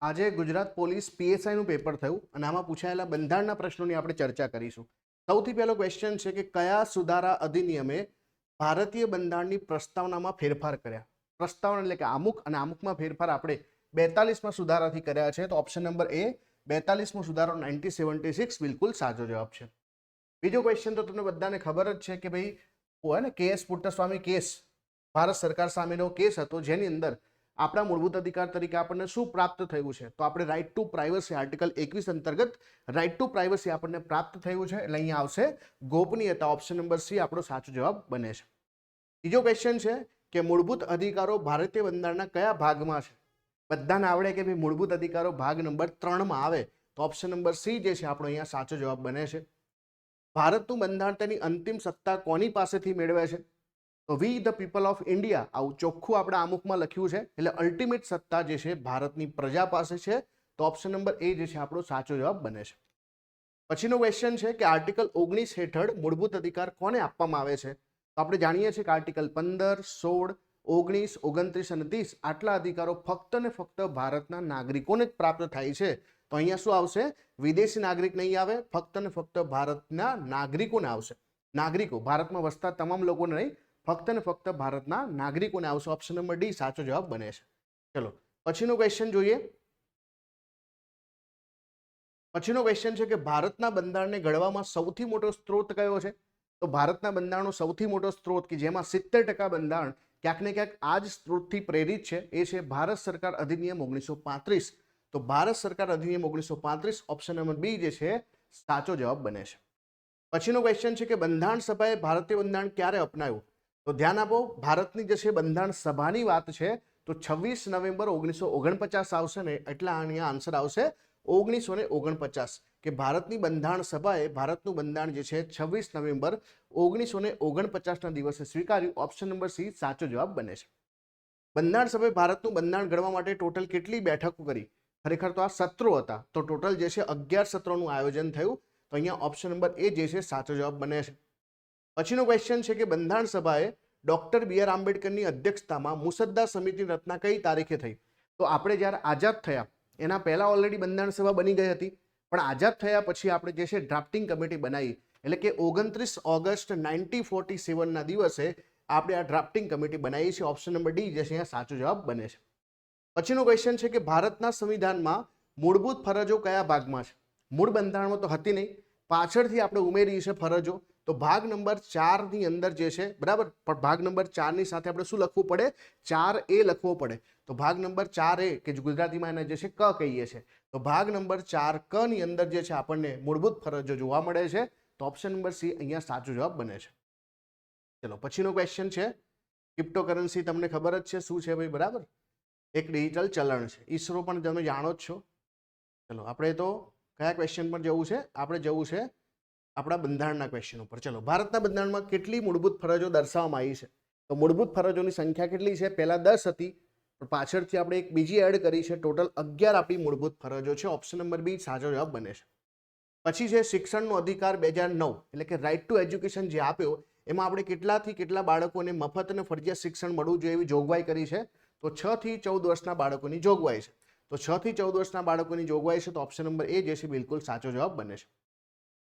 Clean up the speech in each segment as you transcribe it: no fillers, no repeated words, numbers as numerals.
આજે Gujarat police પીએસઆઈનું paper થયું અને આમાં પૂછાયેલા બંધારણના પ્રશ્નોની આપણે ચર્ચા કરીશું. સૌથી પહેલો ક્વેશ્ચન છે કે કયા સુધારા અધિનિયમે ભારતીય બંધારણની પ્રસ્તાવનામાં ફેરફાર કર્યા? પ્રસ્તાવના એટલે કે આમુખ, અને આમુખમાં ફેરફાર આપણે 42માં સુધારાથી કર્યા છે. તો ઓપ્શન નંબર એ 42મો સુધારો 1976 બિલકુલ સાચો જવાબ છે. બીજો ક્વેશ્ચન તો તમને બધાને ખબર જ છે કે ભાઈ કેએસ પુટ્ટસ્વામી કેસ ભારત સરકાર સામેનો કેસ હતો, જેની અંદર આપણા મૂળભૂત અધિકાર તરીકે આપણને શું પ્રાપ્ત થયું છે? તો આપણે રાઇટ ટુ પ્રાઇવસી આર્ટિકલ 21 અંતર્ગત રાઇટ ટુ પ્રાઇવસી આપણને પ્રાપ્ત થયું છે. એટલે અહીંયા આવશે ગોપનીયતા. ઓપ્શન નંબર સી આપણો સાચો જવાબ બને છે. બીજો ક્વેશ્ચન છે કે મૂળભૂત અધિકારો ભારતીય બંધારણના કયા ભાગમાં છે? બધાને આવડે કે ભાઈ મૂળભૂત અધિકારો ભાગ નંબર 3માં આવે, તો ઓપ્શન નંબર સી જે છે આપણો અહીંયા સાચો જવાબ બને છે. ભારતનું બંધારણ તેની અંતિમ સત્તા કોની પાસેથી મેળવે છે? તો વી ધ પીપલ ઓફ ઇન્ડિયા, આવું ચોખ્ખું આપણે આમુખમાં લખ્યું છે. એટલે અલ્ટિમેટ સત્તા જે છે ભારતની પ્રજા પાસે છે. તો ઓપ્શન નંબર એ જે છે આપણો સાચો જવાબ બને છે. પછીનો ક્વેશ્ચન છે કે આર્ટિકલ 19 હેઠળ મૂળભૂત અધિકાર કોને આપવામાં આવે છે? તો આપણે જાણીએ છીએ કે આર્ટિકલ 15, 16, 19, 29 અને 30 આટલા અધિકારો ફક્ત ને ફક્ત ભારતના નાગરિકોને જ પ્રાપ્ત થાય છે. તો અહીંયા શું આવશે? વિદેશી નાગરિક નહીં આવે, ફક્ત ને ફક્ત ભારતના નાગરિકોને આવશે. નાગરિકો, ભારતમાં વસતા તમામ લોકોને નહીં, ફક્ત ને ફક્ત ભારતના નાગરિકોને આવશે. ઓપ્શન નંબર ડી સાચો જવાબ બને છે. ચલો પછીનો ક્વેશ્ચન જોઈએ. પછીનો ક્વેશ્ચન છે કે ભારતના બંધારણને ઘડવામાં સૌથી મોટો સ્ત્રોત કયો છે? તો ભારતના બંધારણનો સૌથી મોટો સ્ત્રોત કે જેમાં 70% બંધારણ ક્યાંક ને ક્યાંક આ જ સ્ત્રોતથી પ્રેરિત છે, એ છે ભારત સરકાર અધિનિયમ 1935. તો ભારત સરકાર અધિનિયમ 1935 ઓપ્શન નંબર બી જે છે સાચો જવાબ બને છે. પછીનો ક્વેશ્ચન છે કે બંધારણ સભાએ ભારતીય બંધારણ ક્યારે અપનાવ્યું? તો ધ્યાન આપો, ભારતની જે છે બંધારણ સભાની વાત છે તો 26 નવેમ્બર 1949 આવશે ને, એટલે અહીંયા આન્સર આવશે 1949 કે ભારતની બંધારણ સભાએ ભારતનું બંધારણ જે છે 26 નવેમ્બર 1949ના દિવસે સ્વીકાર્યું. ઓપ્શન નંબર સી સાચો જવાબ બને છે. બંધારણ સભાએ ભારતનું બંધારણ ઘડવા માટે ટોટલ કેટલી બેઠકો કરી? ખરેખર તો આ સત્રો હતા. તો ટોટલ જે છે 11 સત્રોનું આયોજન થયું. તો અહીંયા ઓપ્શન નંબર એ જે છે સાચો જવાબ બને છે. પછીનો ક્વેશ્ચન છે કે બંધારણ સભાએ ડોક્ટર બી આર આંબેડકરની અધ્યક્ષતામાં મુસદ્દા સમિતિની રચના કઈ તારીખે થઈ? તો આપણે જ્યારે આઝાદ થયા એના પહેલા ઓલરેડી બંધારણ સભા બની ગઈ હતી, પણ આઝાદ થયા પછી આપણે જે છે ડ્રાફ્ટિંગ કમિટી બનાવી, એટલે કે 29 ઓગસ્ટ 1947ના દિવસે આપણે આ ડ્રાફ્ટિંગ કમિટી બનાવી છે. ઓપ્શન નંબર ડી જે છે અહીંયા સાચો જવાબ બને છે. પછીનો ક્વેશ્ચન છે કે ભારતના સંવિધાનમાં મૂળભૂત ફરજો કયા ભાગમાં છે? મૂળ બંધારણમાં તો હતી નહીં, પાછળથી આપણે ઉમેરી છે ફરજો. તો ભાગ નંબર 4ની અંદર જે છે, બરાબર, પણ ભાગ નંબર 4ની સાથે આપણે શું લખવું પડે? 4A લખવો પડે. તો ભાગ નંબર 4A કે ગુજરાતીમાં એને જે છે ક કહીએ છીએ, તો ભાગ નંબર 4ક ની અંદર જે છે આપણને મૂળભૂત ફરજો જોવા મળે છે. તો ઓપ્શન નંબર સી અહીંયા સાચો જવાબ બને છે. ચલો પછીનો ક્વેશ્ચન છે ક્રિપ્ટોકરન્સી. તમને ખબર જ છે શું છે ભાઈ, બરાબર, એક ડિજિટલ ચલણ છે. ઈસરો પણ તમે જાણો જ છો. ચલો આપણે તો કયા ક્વેશ્ચન પર જવું છે? આપણે જવું છે આપણા બંધારણના ક્વેશ્ચન ઉપર. ચલો, ભારતના બંધારણમાં કેટલી મૂળભૂત ફરજો દર્શાવવામાં આવી છે? તો મૂળભૂત ફરજોની સંખ્યા કેટલી છે? પહેલા 10 હતી, પણ પાછળથી આપણે એક બીજી એડ કરી છે. ટોટલ 11 આપણી મૂળભૂત ફરજો છે. ઓપ્શન નંબર બી સાચો જવાબ બને છે. પછી છે શિક્ષણનો અધિકાર 2009, એટલે કે રાઇટ ટુ એજ્યુકેશન જે આપ્યો, એમાં આપણે કેટલાથી કેટલા બાળકોને મફત અને ફરજિયાત શિક્ષણ મળવું જોઈએ એવી જોગવાઈ કરી છે. તો 6 થી 14 વર્ષના બાળકોની જોગવાઈ છે. તો 6 થી 14 વર્ષના બાળકોની જોગવાઈ છે. તો ઓપ્શન નંબર એ જે છે બિલકુલ સાચો જવાબ બને છે.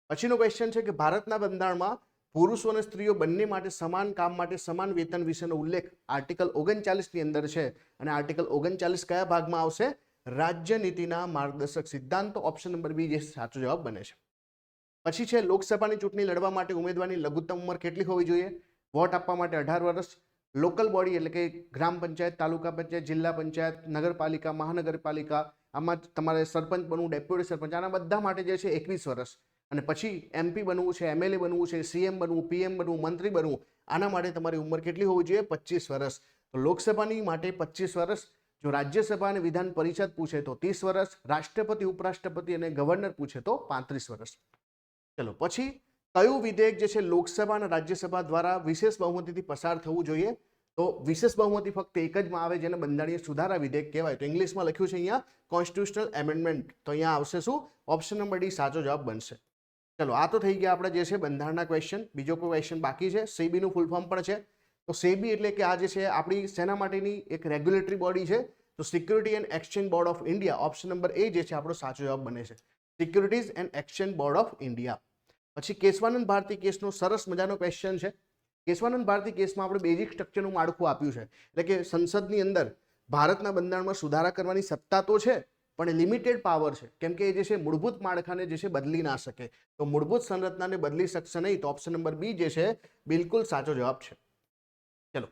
પછીનો ક્વેશ્ચન છે કે ભારતના બંધારણમાં પુરુષો અને સ્ત્રીઓ બંને માટે સમાન કામ માટે સમાન વેતન વિશેનો ઉલ્લેખ આર્ટિકલ 39ની અંદર છે. અને આર્ટિકલ 39 કયા ભાગમાં આવશે? રાજ્ય નીતિના માર્ગદર્શક સિદ્ધાંતો. ઓપ્શન નંબર બી જે સાચો જવાબ બને છે. પછી છે લોકસભાની ચૂંટણી લડવા માટે ઉમેદવારની લઘુત્તમ ઉંમર કેટલી હોવી જોઈએ? વોટ આપવા માટે 18 વર્ષ, લોકલ બોડી એટલે કે ગ્રામ પંચાયત, તાલુકા પંચાયત, જિલ્લા પંચાયત, નગરપાલિકા, મહાનગરપાલિકા, આમાં તમારે સરપંચ બનવું, ડેપ્યુટી સરપંચ, આના બધા માટે જે છે 21 વર્ષ. અને પછી એમપી બનવું છે, એમએલએ બનવું છે, સીએમ બનવું, પીએમ બનવું, મંત્રી બનવું, આના માટે તમારી ઉંમર કેટલી હોવી જોઈએ? 25 વર્ષ. તો લોકસભાની માટે 25 વર્ષ. જો રાજ્યસભા અને વિધાન પરિષદ પૂછે તો 30 વર્ષ. રાષ્ટ્રપતિ, ઉપરાષ્ટ્રપતિ અને ગવર્નર પૂછે તો 35 વર્ષ. ચલો પછી કયું વિધેયક જે છે લોકસભા અને રાજ્યસભા દ્વારા વિશેષ બહુમતીથી પસાર થવું જોઈએ? તો વિશેષ બહુમતી ફક્ત એક જ માં આવે, જેને બંધારણીય સુધારા વિધેયક કહેવાય. તો ઇંગ્લિશમાં લખ્યું છે અહીંયા કોન્સ્ટિટ્યુશનલ એમેન્ડમેન્ટ. તો અહીંયા આવશે શું? ઓપ્શન નંબર ડી સાચો જવાબ બનશે. ચલો આ તો થઈ ગયા આપણે જે છે બંધારણના ક્વેશ્ચન. બીજો કોઈ ક્વેશ્ચન બાકી છે? સેબીનું ફૂલ ફોર્મ પણ છે. તો સેબી એટલે કે આ જે છે આપણી સેના માટેની એક રેગ્યુલેટરી બોડી છે. તો security and exchange board of India, option number A જે છે આપણો સાચો જવાબ બને છે, securities and exchange board of India. પછી કેશવાનંદ ભારતી કેસનો સરસ મજાનો ક્વેશ્ચન છે. કેશવાનંદ ભારતી કેસમાં આપણે બેઝિક સ્ટ્રક્ચરનું માળખું આપ્યું છે, એટલે કે સંસદની અંદર ભારતના બંધારણમાં સુધારા કરવાની સત્તા તો છે પણ લિમિટેડ પાવર છે, કેમ કે એ જે છે મૂળભૂત માળખાને જે છે બદલી ના શકે, તો મૂળભૂત સંરચનાને બદલી શકશે નહીં, તો ઓપ્શન નંબર બી જે છે બિલકુલ સાચો જવાબ છે. ચલો,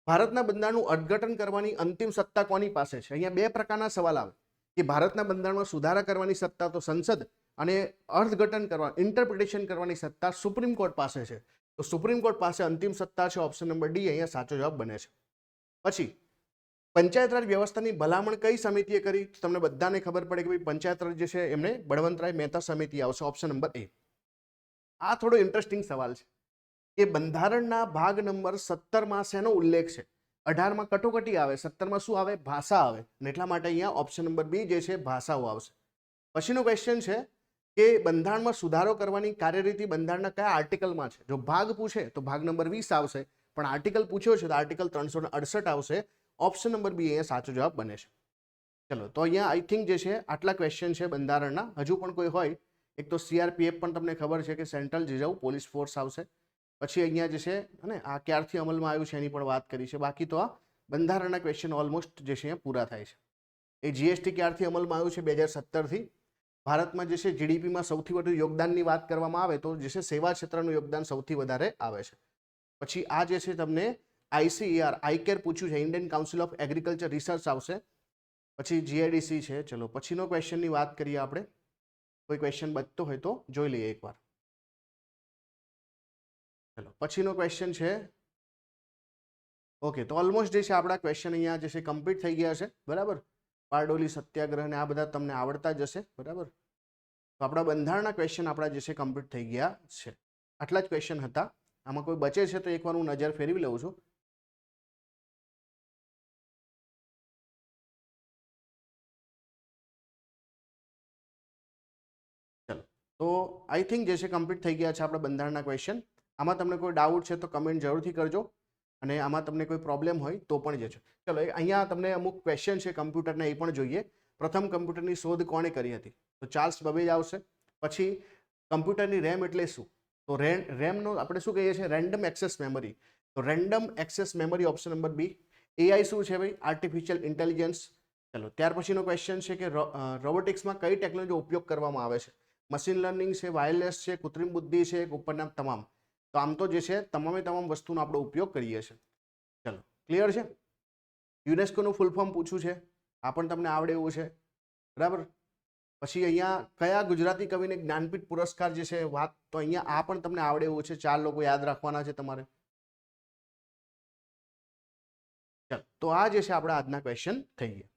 ભારતના બંધારણનું અર્થઘટન કરવાની અંતિમ સત્તા કોની પાસે છે? અહીંયા બે પ્રકારના સવાલ આવે કે ભારતના બંધારણમાં સુધારા કરવાની સત્તા તો સંસદ અને અર્થઘટન કરવા, ઇન્ટરપ્રિટેશન કરવાની સત્તા સુપ્રીમ કોર્ટ પાસે છે. તો સુપ્રીમ કોર્ટ પાસે અંતિમ સત્તા છે, ઓપ્શન નંબર ડી અહીંયા સાચો જવાબ બને છે. પછી પંચાયત રાજ વ્યવસ્થાની ભલામણ કઈ સમિતિએ કરી? તમને બધાને ખબર પડે કે ભાઈ પંચાયત રાજ જે છે એમને બળવંતરાય મહેતા સમિતિ આવશે, ઓપ્શન નંબર એ. આ થોડો ઇન્ટરેસ્ટિંગ સવાલ છે કે બંધારણના ભાગ નંબર 17માં શેનો ઉલ્લેખ છે? 18માં કટોકટી આવે, 17માં શું આવે? ભાષા આવે, અને એટલા માટે અહીંયા ઓપ્શન નંબર બી જે છે ભાષાઓ આવશે. પછીનો ક્વેશ્ચન છે કે બંધારણમાં સુધારો કરવાની કાર્યરીતિ બંધારણના કયા આર્ટિકલમાં છે? જો ભાગ પૂછે તો ભાગ નંબર 20 આવશે, પણ આર્ટિકલ પૂછ્યો છે તો આર્ટિકલ 368 આવશે, ઓપ્શન નંબર બી અહીંયા સાચો જવાબ બને છે. ચલો, તો અહીંયા આઈ થિંક જે છે આટલા ક્વેશ્ચન છે બંધારણના. હજુ પણ કોઈ હોય, એક તો સીઆરપીએફ પણ તમને ખબર છે કે સેન્ટ્રલ રિઝર્વ પોલીસ ફોર્સ આવશે. પછી અહીંયા જે છે અને આ ક્યારથી અમલમાં આવ્યું છે એની પણ વાત કરી છે. બાકી તો આ બંધારણના ક્વેશ્ચન ઓલમોસ્ટ જે છે અહીંયા પૂરા થાય છે. એ જીએસટી ક્યારથી અમલમાં આવ્યું છે? 2017થી. ભારતમાં જે છે જીડીપીમાં સૌથી વધુ યોગદાનની વાત કરવામાં આવે તો જે છે સેવા ક્ષેત્રનું યોગદાન સૌથી વધારે આવે છે. પછી આ જે છે તમને આઈસીએઆર, આઈકેર પૂછ્યું છે, Indian council of agriculture research આવશે. પછી જીઆઈડીસી છે. ચલો, પછીનો ક્વેશ્ચનની વાત કરીએ આપણે. કોઈ ક્વેશ્ચન બચતો હોય તો જોઈ લઈએ એકવાર. ચલો, પછીનો ક્વેશ્ચન છે. ઓકે, તો ઓલમોસ્ટ જે છે આપણા ક્વેશ્ચન અહીંયા જે છે કમ્પ્લીટ થઈ ગયા છે, બરાબર. બારડોલી સત્યાગ્રહ ને આ બધા તમને આવડતા જ હશે, બરાબર. તો આપણા બંધારણના ક્વેશ્ચન આપણા જે છે કમ્પ્લીટ થઈ ગયા છે. આટલા જ ક્વેશ્ચન હતા. આમાં કોઈ બચે છે તો એકવાર હું નજર ફેરવી લઉં છું. ચલો, તો આઈ થિંક જે છે કમ્પ્લીટ થઈ ગયા છે આપણા બંધારણના ક્વેશ્ચન. આમાં તમને કોઈ ડાઉટ છે તો કમેન્ટ જરૂરથી કરજો, અને આમાં તમને કોઈ પ્રોબ્લેમ હોય તો પણ જે છે. ચલો, અહીંયા તમને અમુક ક્વેશ્ચન છે કમ્પ્યુટરના, એ પણ જોઈએ. પ્રથમ કમ્પ્યુટરની શોધ કોણે કરી હતી? તો ચાર્લ્સ બેબેજ આવશે. પછી કમ્પ્યુટરની રેમ એટલે શું? તો રેમનો આપણે શું કહીએ છીએ? Random access memory. તો random access memory, option number B. AI શું છે ભાઈ? Artificial intelligence. ચલો, ત્યાર પછીનો ક્વેશ્ચન છે કે રોબોટિક્સમાં કઈ ટેકનોલોજી ઉપયોગ કરવામાં આવે છે? મશીન લર્નિંગ છે, વાયરલેસ છે, કૃત્રિમ બુદ્ધિ છે, ઉપરના તમામ. તો આમ તો જે છે તમામે તમામ વસ્તુનો આપણે ઉપયોગ કરીએ છીએ. ચલો, ક્લિયર છે? યુનેસ્કોનું ફૂલ ફોર્મ પૂછ્યું છે, આ પણ તમને આવડે એવું છે, બરાબર. પછી અહીંયા કયા ગુજરાતી કવિને જ્ઞાનપીઠ પુરસ્કાર જે છે વાત, તો અહીંયા આ પણ તમને આવડે એવું છે. 4 લોકો યાદ રાખવાના છે તમારે. ચાલો, તો આ જે છે આપણા આજના ક્વેશ્ચન થઈ ગયા.